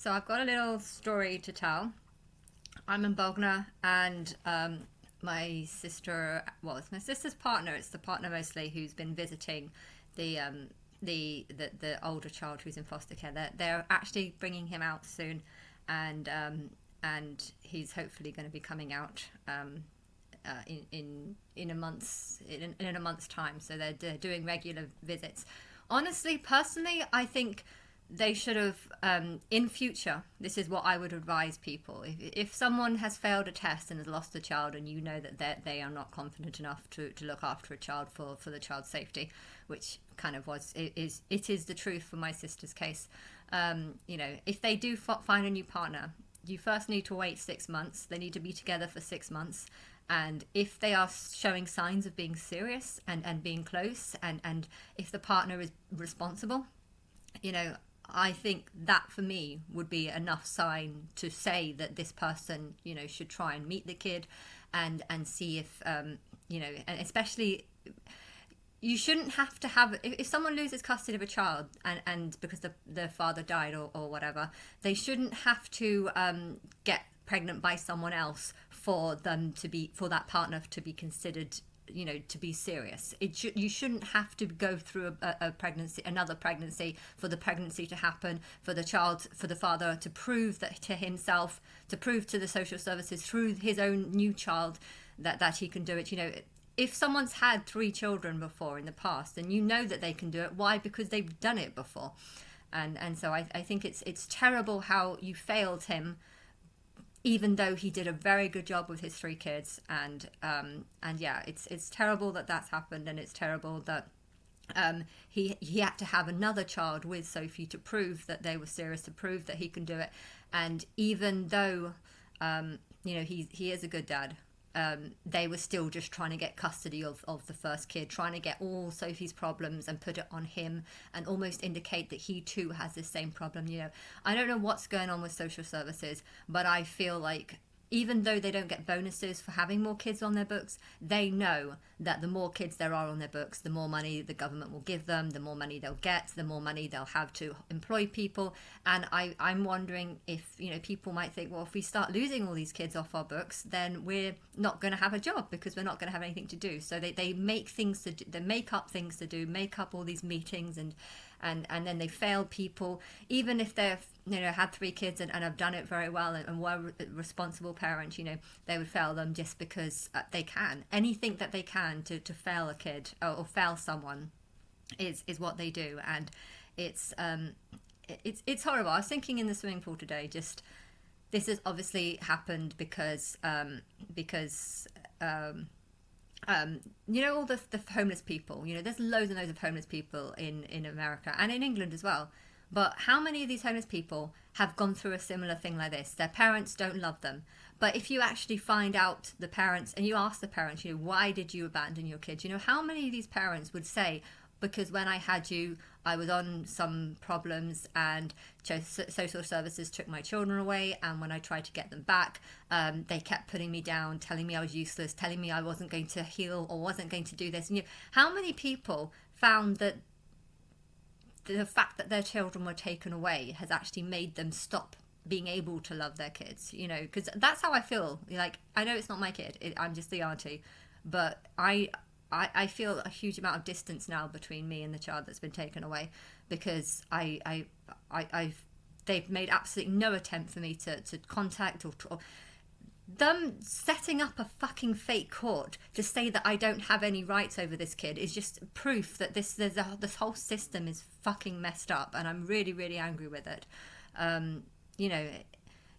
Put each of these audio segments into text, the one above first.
So I've got a little story to tell. I'm in Bognor, and my sister, well, it's my sister's partner. It's the partner mostly who's been visiting the the older child who's in foster care. They're actually bringing him out soon, and and he's hopefully going to be coming out in a month's time. So they're doing regular visits. Honestly, personally, I think they should have in future. This is what I would advise people: if someone has failed a test and has lost a child, and you know that they are not confident enough to look after a child for the child's safety, which kind of it is the truth for my sister's case. If they do find a new partner, you first need to wait 6 months. They need to be together for 6 months. And if they are showing signs of being serious and being close, and if the partner is responsible, you know, I think that for me would be enough sign to say that this person, should try and meet the kid and see if, and especially you shouldn't have to have, if someone loses custody of a child and because the father died or whatever, they shouldn't have to get pregnant by someone else for that partner to be considered, to be serious. You shouldn't have to go through a pregnancy, another pregnancy, for the pregnancy to happen, for the father to prove that to himself, to prove to the social services through his own new child that he can do it. If someone's had 3 children before in the past, then you know that they can do it. Why? Because they've done it before. And so I think it's terrible how you failed him, even though he did a very good job with his 3 kids. And yeah, it's terrible that that's happened, and it's terrible that he had to have another child with Sophie to prove that they were serious, to prove that he can do it. And even though he is a good dad, they were still just trying to get custody of the first kid, trying to get all Sophie's problems and put it on him, and almost indicate that he too has the same problem. I don't know what's going on with social services, but I feel like even though they don't get bonuses for having more kids on their books, they know that the more kids there are on their books, the more money the government will give them, the more money they'll get, the more money they'll have to employ people. And I'm wondering if, people might think, well, if we start losing all these kids off our books, then we're not going to have a job because we're not going to have anything to do. So they make things to do, they make up things to do, make up all these meetings, and then they fail people, even if they've had 3 kids and have done it very well and were responsible parents. They would fail them just because they can. Anything that they can to fail a kid or fail someone is what they do. And it's horrible. I was thinking in the swimming pool today, just this has obviously happened because all the homeless people, there's loads and loads of homeless people in America and in England as well. But how many of these homeless people have gone through a similar thing like this? Their parents don't love them. But if you actually find out the parents and you ask the parents, why did you abandon your kids? How many of these parents would say, because when I had you, I was on some problems and social services took my children away, and when I tried to get them back, they kept putting me down, telling me I was useless, telling me I wasn't going to heal or wasn't going to do this. And how many people found that the fact that their children were taken away has actually made them stop being able to love their kids? Because that's how I feel. Like, I know it's not my kid, I'm just the auntie, but I feel a huge amount of distance now between me and the child that's been taken away, because they've made absolutely no attempt for me to contact or them setting up a fucking fake court to say that I don't have any rights over this kid is just proof that this whole system is fucking messed up, and I'm really, really angry with it.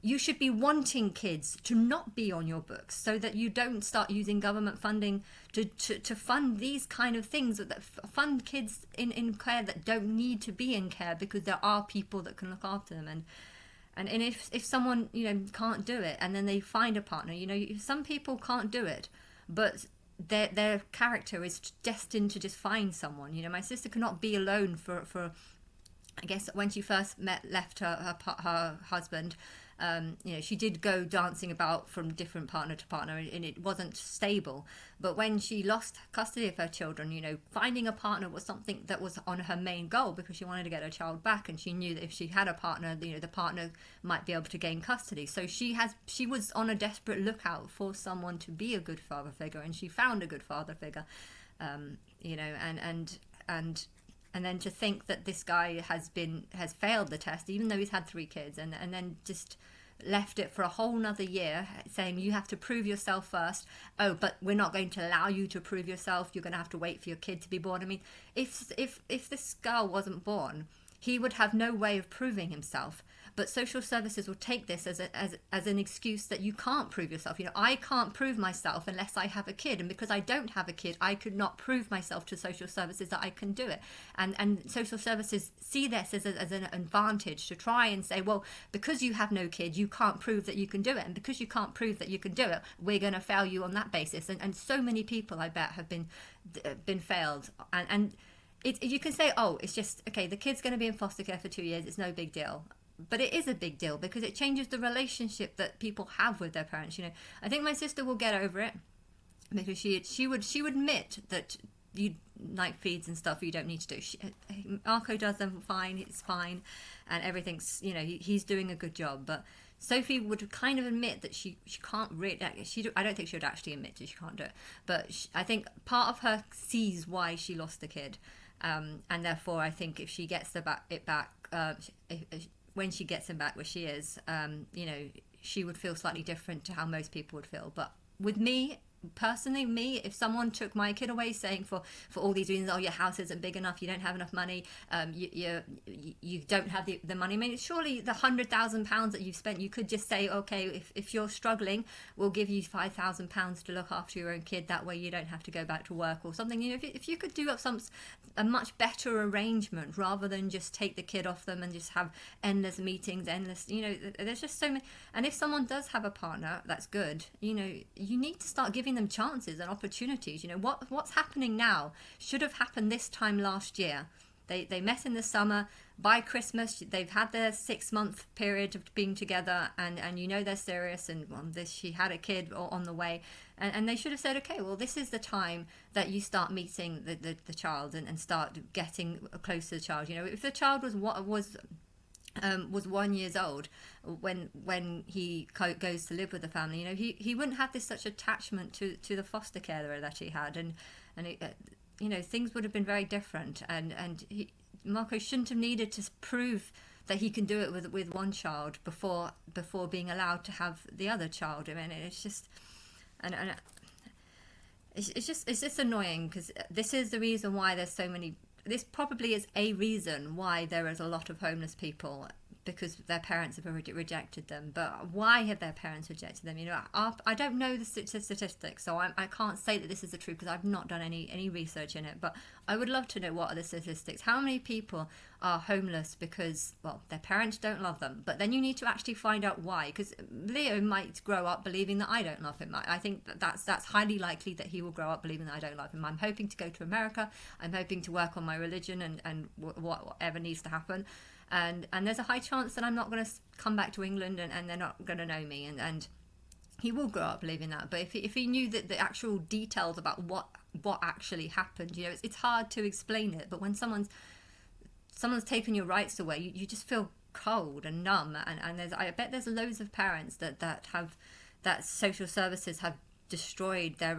You should be wanting kids to not be on your books so that you don't start using government funding to fund these kind of things, that fund kids in care that don't need to be in care, because there are people that can look after them. And if someone, can't do it, and then they find a partner, some people can't do it, but their character is destined to just find someone. My sister cannot be alone for I guess when she first left her husband, she did go dancing about from different partner to partner, and it wasn't stable. But when she lost custody of her children, finding a partner was something that was on her main goal, because she wanted to get her child back, and she knew that if she had a partner, the partner might be able to gain custody. So she was on a desperate lookout for someone to be a good father figure, and she found a good father figure. And then to think that this guy has failed the test, even though he's had 3 kids, and then just left it for a whole nother year, saying you have to prove yourself first. Oh, but we're not going to allow you to prove yourself. You're going to have to wait for your kid to be born. I mean, if this girl wasn't born, he would have no way of proving himself. But social services will take this as an excuse that you can't prove yourself. I can't prove myself unless I have a kid. And because I don't have a kid, I could not prove myself to social services that I can do it. And social services see this as an advantage to try and say, well, because you have no kid, you can't prove that you can do it. And because you can't prove that you can do it, we're going to fail you on that basis. And so many people, I bet, have been failed. And you can say, oh, it's just, okay, the kid's going to be in foster care for 2 years. It's no big deal. But it is a big deal, because it changes the relationship that people have with their parents. I think my sister will get over it, because she would admit that night feeds and stuff you don't need to do. Marco does them fine, it's fine, and everything's, he's doing a good job. But Sophie would kind of admit that she can't really. I don't think she would actually admit that she can't do it. But I think part of her sees why she lost the kid, and therefore I think if she gets it back. When she gets him back where she is, she would feel slightly different to how most people would feel. But with me, personally, if someone took my kid away saying for all these reasons, oh, your house isn't big enough, you don't have enough money, you don't have the money. I mean, surely the £100,000 that you've spent, you could just say, okay, if you're struggling, we'll give you £5,000 to look after your own kid. That way you don't have to go back to work or something. If you could do up a much better arrangement, rather than just take the kid off them and just have endless meetings, there's just so many. And if someone does have a partner, that's good. You need to start giving them chances and opportunities. What's happening now should have happened this time last year. They met in the summer. By Christmas, they've had their 6-month period of being together, and they're serious. And she had a kid on the way, and they should have said, okay, well, this is the time that you start meeting the child and start getting close to the child. If the child was 1 year old when he goes to live with the family, he wouldn't have this such attachment to the foster carer that he had, and things would have been very different. And Marco shouldn't have needed to prove that he can do it with one child before being allowed to have the other child. I mean, it's just it's just annoying, because this is the reason why there's so many. This probably is a reason why there is a lot of homeless people, because their parents have already rejected them. But why have their parents rejected them? I don't know the statistics, so I can't say that this is the truth, because I've not done any research in it. But I would love to know, what are the statistics? How many people are homeless because, well, their parents don't love them? But then you need to actually find out why, because Leo might grow up believing that I don't love him. I think that's highly likely that he will grow up believing that I don't love him. I'm hoping to go to America. I'm hoping to work on my religion and whatever needs to happen. And there's a high chance that I'm not going to come back to England, and they're not going to know me, and he will grow up believing that. But if he knew that the actual details about what actually happened, it's hard to explain it. But when someone's taken your rights away, you just feel cold and numb. And I bet there's loads of parents that social services have destroyed their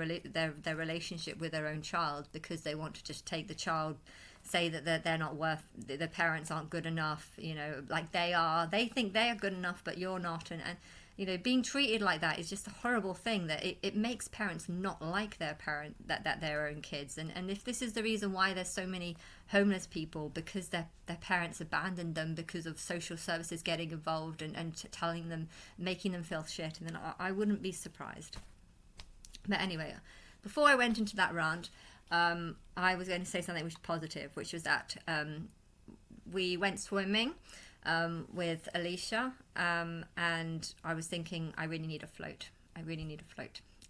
relationship with their own child, because they want to just take the child, say that they're not worth, the parents aren't good enough, like they are. They think they are good enough, but you're not. And being treated like that is just a horrible thing, that it makes parents not like their their own kids. And if this is the reason why there's so many homeless people, because their parents abandoned them because of social services getting involved and telling them, making them feel shit, and then I wouldn't be surprised. But anyway, before I went into that rant, I was going to say something which was positive, which was that we went swimming with Alicia, and I was thinking, I really need a float.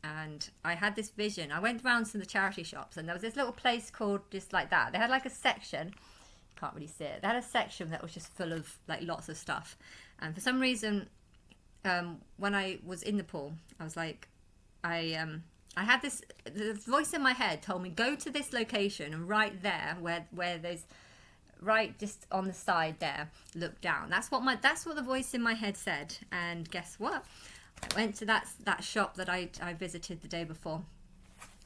And I had this vision. I went round to the charity shops, and there was this little place called just like that. They had like a section can't really see it. They had a section that was just full of like lots of stuff, and for some reason, when I was in the pool, I was like, I had this, the voice in my head told me, go to this location, and right there where there's, right just on the side there, look down. That's what the voice in my head said. And guess what? I went to that shop that I visited the day before,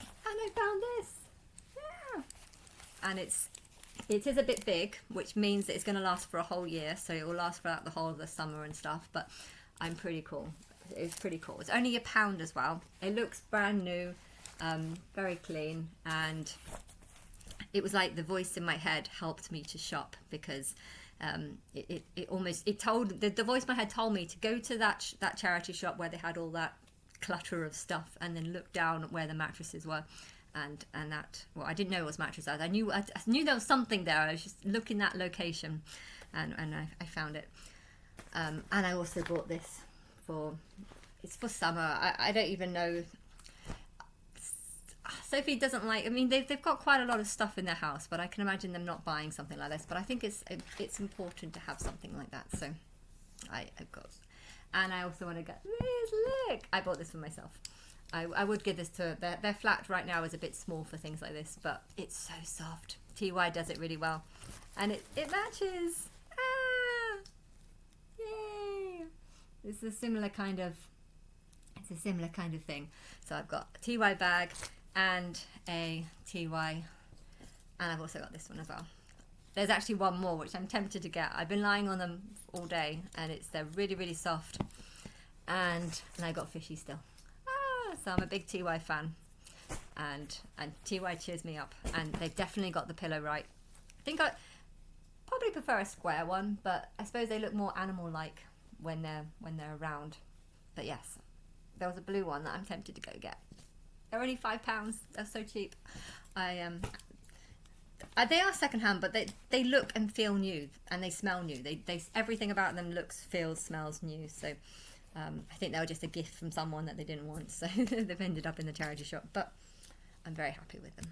and I found this. Yeah. And it is a bit big, which means that it's going to last for a whole year, so it will last throughout the whole of the summer and stuff. But I'm pretty cool. It's pretty cool. It's only £1 as well. It looks brand new, very clean, and it was like the voice in my head helped me to shop, because it told the voice in my head told me to go to that charity shop where they had all that clutter of stuff, and then look down at where the mattresses were, and that, well, I didn't know it was mattresses. I knew there was something there. I was just looking that location, and I found it. And I also bought this it's for summer. I don't even know. Sophie doesn't like, I mean, they've got quite a lot of stuff in their house, but I can imagine them not buying something like this. But I think it's important to have something like that. So I've got, and I also want to get this. Look, I bought this for myself. I would give this to their flat right now is a bit small for things like this, but it's so soft. TY does it really well, and it matches. Yay! It's a similar kind of thing. So I've got a TY bag and a TY, and I've also got this one as well. There's actually one more which I'm tempted to get. I've been lying on them all day, and they're really, really soft, and I got fishy still. So I'm a big TY fan, and TY cheers me up, and they've definitely got the pillow right. I think I probably prefer a square one, but I suppose they look more animal-like when they're around. But yes, there was a blue one that I'm tempted to go get. They're only £5. They're so cheap. They are secondhand, but they look and feel new, and they smell new. They everything about them looks, feels, smells new. So I think they were just a gift from someone that they didn't want, so they've ended up in the charity shop. But I'm very happy with them.